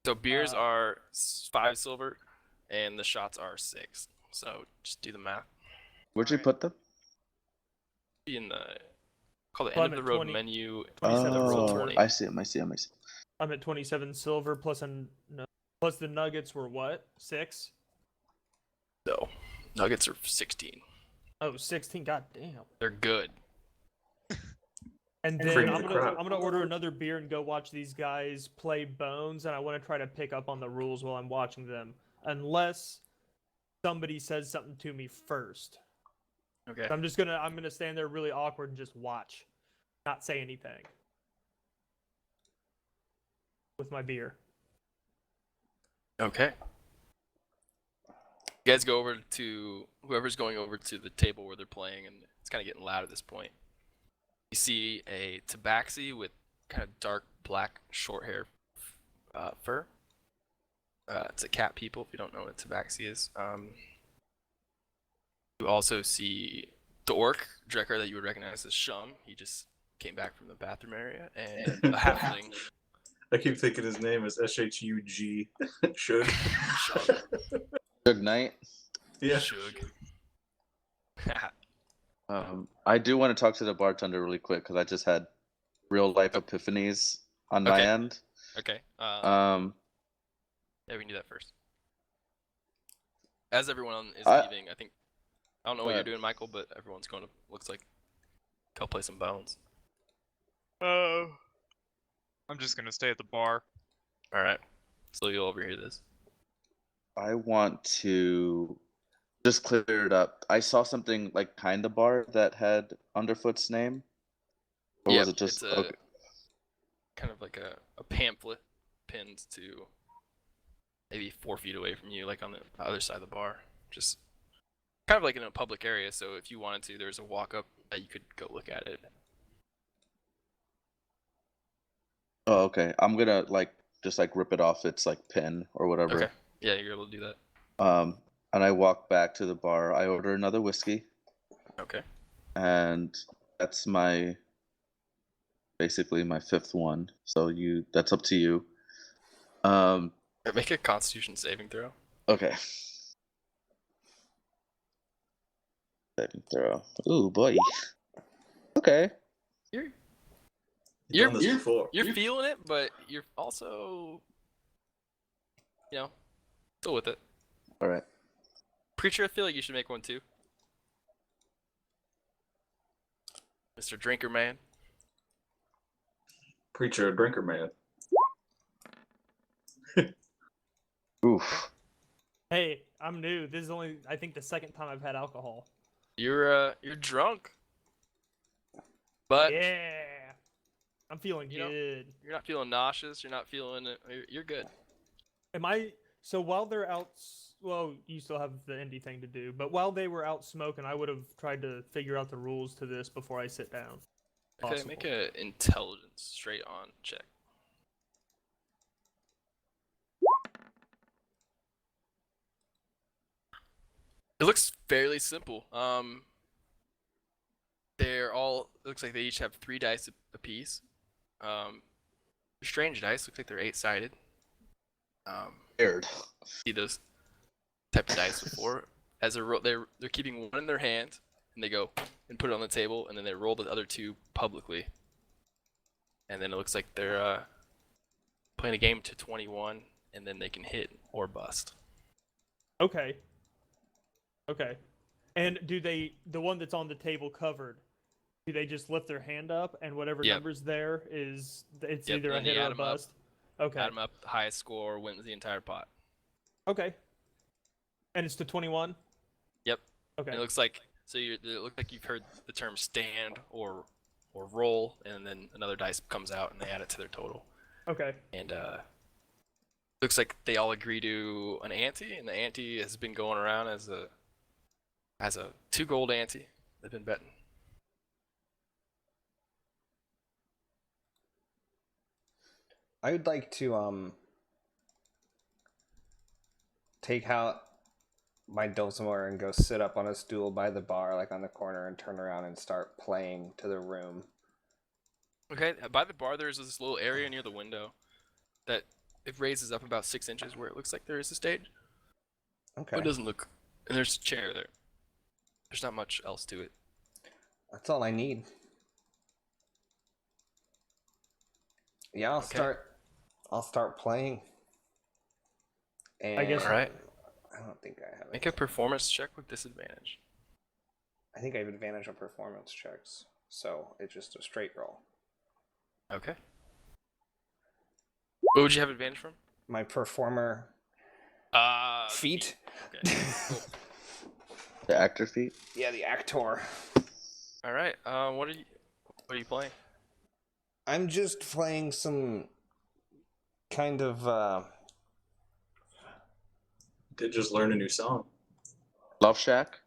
So beers are 5 silver, and the shots are 6. So just do the math. Where'd you put them? Be in the called the Well, end I'm of the at road 20 menu. 27 roll silver. 20. I see him. I'm at 27 silver plus plus the nuggets were what? 6? So nuggets are 16. Oh, 16. God damn. They're good. And then Cream I'm of gonna crop. I'm gonna order another beer and go watch these guys play Bones, and I want to try to pick up on the rules while I'm watching them, unless somebody says something to me first. Okay. So I'm gonna stand there really awkward and just watch, not say anything with my beer. Okay. You guys go over to whoever's going over to the table where they're playing, and it's kind of getting loud at this point. You see a tabaxi with kind of dark black short hair fur. It's a cat people if you don't know what a tabaxi is. You also see The orc Drekker that you would recognize as Shung. He just came back from the bathroom area, and a halfling. I keep thinking his name is Shug. Shug. Shug. Good night. Yeah. Shug. I do want to talk to the bartender really quick because I just had real life epiphanies on my Okay. end. Okay. Um, Yeah, we can do that first. As everyone is I- leaving, I think I don't know what you're doing, Michael, but everyone's going to looks like go play some bones. I'm just gonna stay at the bar. All right. So you'll overhear this. I want to just clear it up. I saw something like behind the bar that had Underfoot's name. Or was Yep, it just it's okay? kind of like a pamphlet pinned to maybe 4 feet away from you, like on the other side of the bar. Just kind of like in a public area, so if you wanted to, there's a walk up that you could go look at it. Oh, okay. I'm gonna just rip it off its pin or whatever. Okay. Yeah, you're able to do that. And I walk back to the bar. I order another whiskey, Okay. and that's basically my 5th one. So that's up to you. Make a Constitution saving throw. Okay. Saving throw. Ooh boy. Okay. You're You've done this before. you're feeling it, but you're also, still with it. All right. Preacher, I feel like you should make one too. Mr. Drinker Man. Preacher, drinker man. Oof. Hey, I'm new. This is only, I think, the second time I've had alcohol. You're drunk. But Yeah. I'm feeling You know- good. you're not feeling nauseous, you're not feeling it. You're good. Am I? So while they're out, well, you still have the indie thing to do, but while they were out smoking, I would have tried to figure out the rules to this before I sit down. Okay, Possible. make a intelligence straight on check. It looks fairly simple. They're all looks like they each have 3 dice apiece. Strange dice looks like they're 8-sided. Weird. See those type of dice before. As a roll, they're keeping one in their hand, and they go and put it on the table, and then they roll the other 2 publicly. And then it looks like they're playing a game to 21, and then they can hit or bust. Okay. Okay. And do they, the one that's on the table covered, do they just lift their hand up and whatever Yep. number's there is, it's Yep, either a and you hit or add a 'em up. bust? Okay. Add them up, the highest score wins the entire pot. Okay. And it's to 21? Yep. Okay. And it looks like it looks like you've heard the term stand or roll, and then another dice comes out and they add it to their total. Okay. And looks like they all agree to an ante, and the ante has been going around as a 2 gold ante. They've been betting. I would like to take out my dulcimer and go sit up on a stool by the bar, like on the corner, and turn around and start playing to the room. Okay, by the bar there's this little area near the window that it raises up about 6 inches where it looks like there is a stage. Okay, But it doesn't look. And there's a chair there. There's not much else to it. that's all I need. Yeah, I'll start playing. And I guess- Alright. I don't think I have Make a performance check with disadvantage. I think I have advantage on performance checks, so it's just a straight roll. Okay. What would you have advantage from? My performer feat. Okay. Cool. The actor feat. Yeah, the actor. All right. What are you playing? I'm just playing some kind of Did just learn a new song. Love Shack.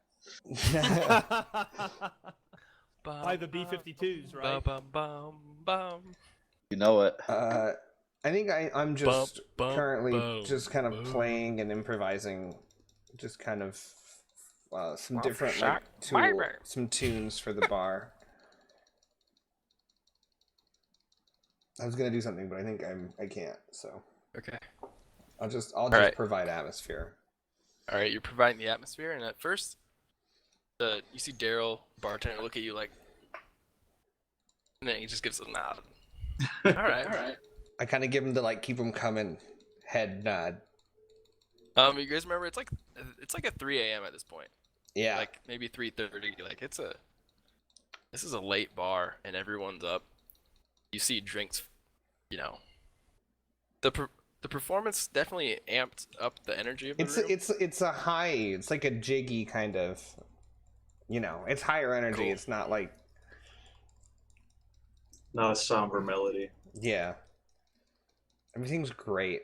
By the B-52s, right? Bum, bum, bum, You know it. I think I'm just bum, currently bum, just kind of bum. playing and improvising, just kind of some Well, different shot like baby. some tunes for the bar. I was gonna do something, but I think I can't. So Okay. I'll just right. provide atmosphere. All right, you're providing the atmosphere, and at first, you see Daryl bartender look at you like, and then he just gives a nod. All right, all right. I kind of give him the like keep him coming head nod. You guys remember it's like at 3 a.m. at this point. Yeah. Like maybe 3:30. Like this is a late bar, and everyone's up. You see drinks, you know. The performance definitely amped up the energy of the room. It's a high. It's like a jiggy kind of. You know, it's higher energy. Cool. It's not like. Not a somber melody. Yeah. Everything's great.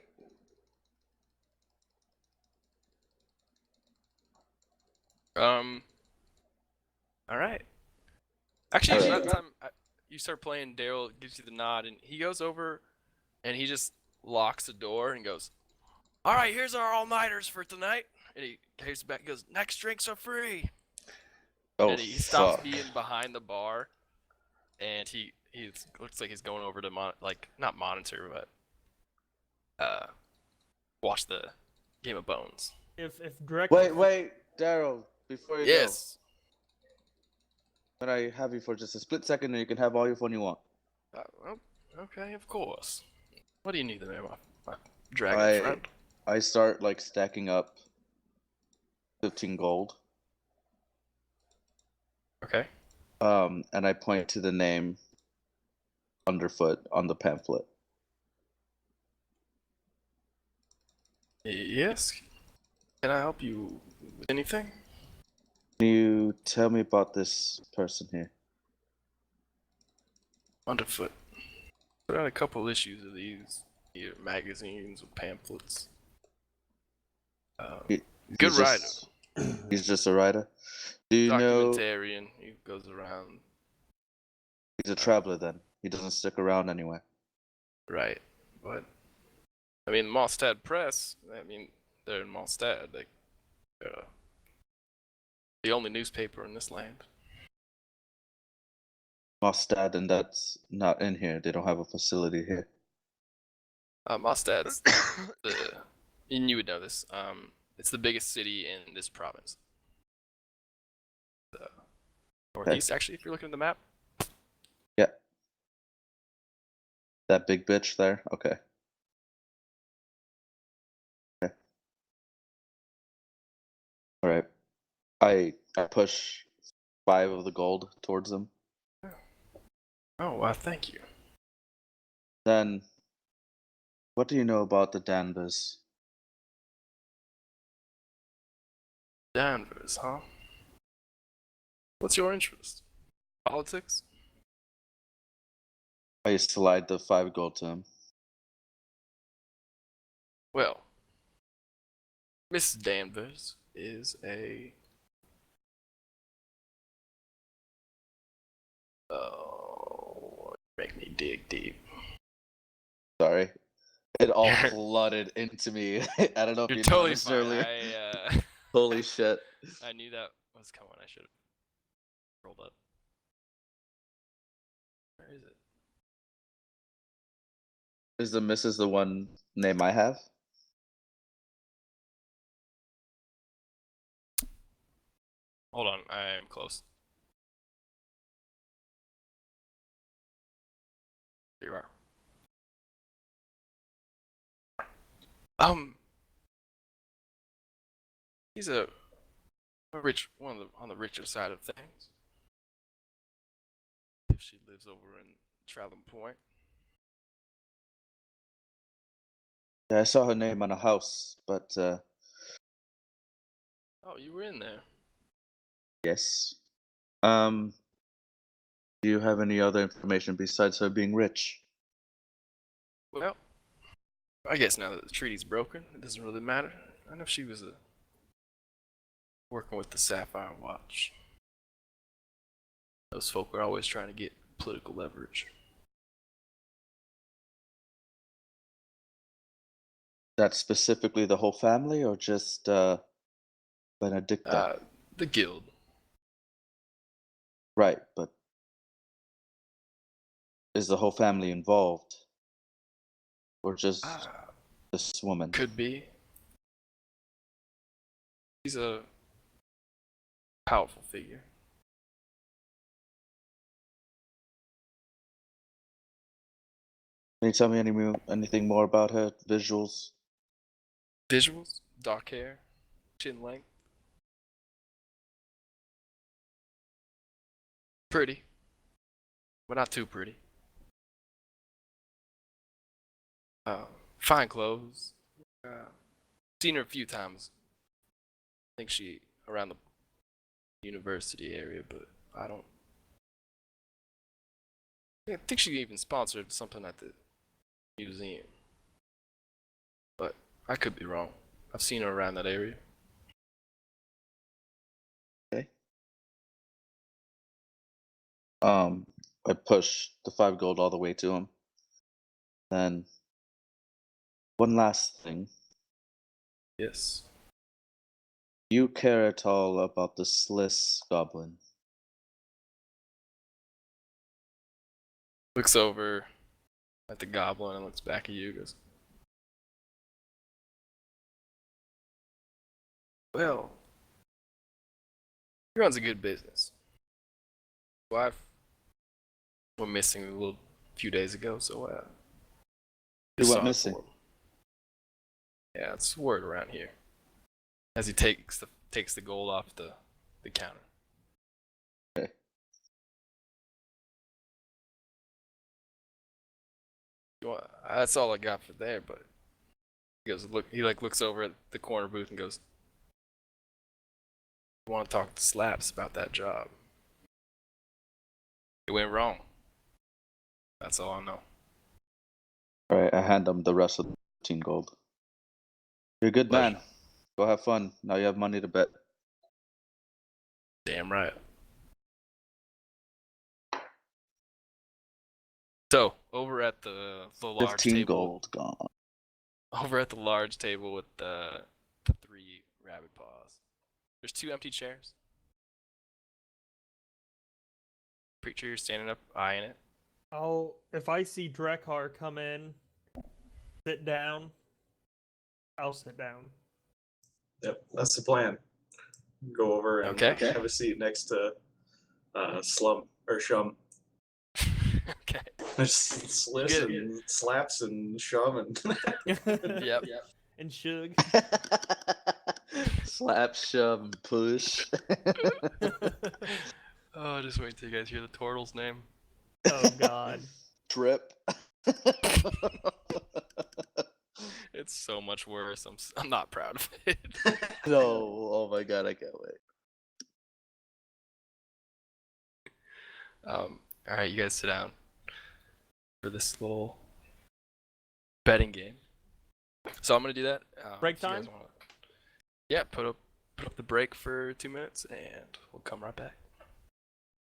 All right. Actually, All by right. the time you start playing, Daryl gives you the nod, and he goes over, and he just locks the door and goes, "All right, here's our all-nighters for tonight." And he takes back, and goes, "Next drinks are free." Oh, And he stops fuck. being behind the bar, and he looks like he's going over to not monitor, but watch the Game of Bones. If direct. Wait, Daryl, before you Yes. go, can I have you for just a split second and you can have all your fun you want? Well, okay, of course. What do you need there, my dragon friend? I start like stacking up 15 gold. Okay. And I point to the name underfoot on the pamphlet. Yes. Can I help you with anything? Can you tell me about this person here? Underfoot. Put out a couple issues of these here magazines or pamphlets. Good He's writer. just- He's just a writer. Do you know Documentarian. He goes around. he's a traveler then? He doesn't stick around anywhere. Right. But I mean, Malstad Press. I mean, they're in Malstad. They're the only newspaper in this land. Mostad, and that's not in here. They don't have a facility here. Malstad's and you would know this. It's the biggest city in this province. The northeast, actually, if you're looking at the map. Yeah. That big bitch there? Okay. Okay. Alright. I push 5 of the gold towards them. Oh, thank you. Then, what do you know about the Danvers? Danvers, huh? What's your interest? Politics? I slide the 5 gold to him. Well, Miss Danvers is a make me dig deep. Sorry. It all flooded into me. I don't know if You're you totally noticed fine. earlier. I Holy shit. I knew that was coming. I should have rolled up. Where is it? Is the Mrs. the one name I have? Hold on, I am close. Here you are. He's a rich on the richer side of things. If she lives over in Tratham Point. Yeah, I saw her name on a house, but Oh, you were in there. yes. Do you have any other information besides her being rich? Well, I guess now that the treaty's broken, it doesn't really matter. I know she was working with the Sapphire Watch. Those folk are always trying to get political leverage. That's specifically the whole family, or just Benedicta? The guild. Right, but is the whole family involved? Or just this woman? Could be. She's a powerful figure. Can you tell me anything more about her? Visuals? Visuals, dark hair, chin length. Pretty, but not too pretty. Fine clothes. Seen her a few times. I think she around the university area, but I don't. I think she even sponsored something at the museum, but I could be wrong. I've seen her around that area. Okay. I push the 5 gold all the way to him. Then, one last thing. Yes. You care at all about the Sliss goblin? Looks over at the goblin and looks back at you. Goes, well, he runs a good business. Wife went missing a little few days ago, so He went sorry missing. for him. Yeah, it's word around here. As he takes the gold off the counter. Okay. That's all I got for there, but he goes looks over at the corner booth and goes, I want to talk to Slaps about that job. It went wrong. That's all I know. Alright, I hand him the rest of the 15 gold. You're a good Pleasure. man. Go have fun. Now you have money to bet. Damn right. So, over at the large 15 table. gold gone. Over at the large table with the 3 rabbit paws. There's 2 empty chairs. Preacher standing up, eyeing it. If I see Drekar come in, sit down, I'll sit down. Yep, that's the plan. Go over and Okay. have a seat next to Slum or Shum. Okay. Just Sliss Good. and Slaps and Shum and Yep. And Shug. Slap, shove, and push. Oh, just wait till you guys hear the turtle's name. Oh God. Trip. It's so much worse. I'm not proud of it. No, oh my god, I can't wait. All right, you guys sit down for this little betting game. So I'm gonna do that. Break if you guys time? wanna- Yeah, put up the break for 2 minutes, and we'll come right back.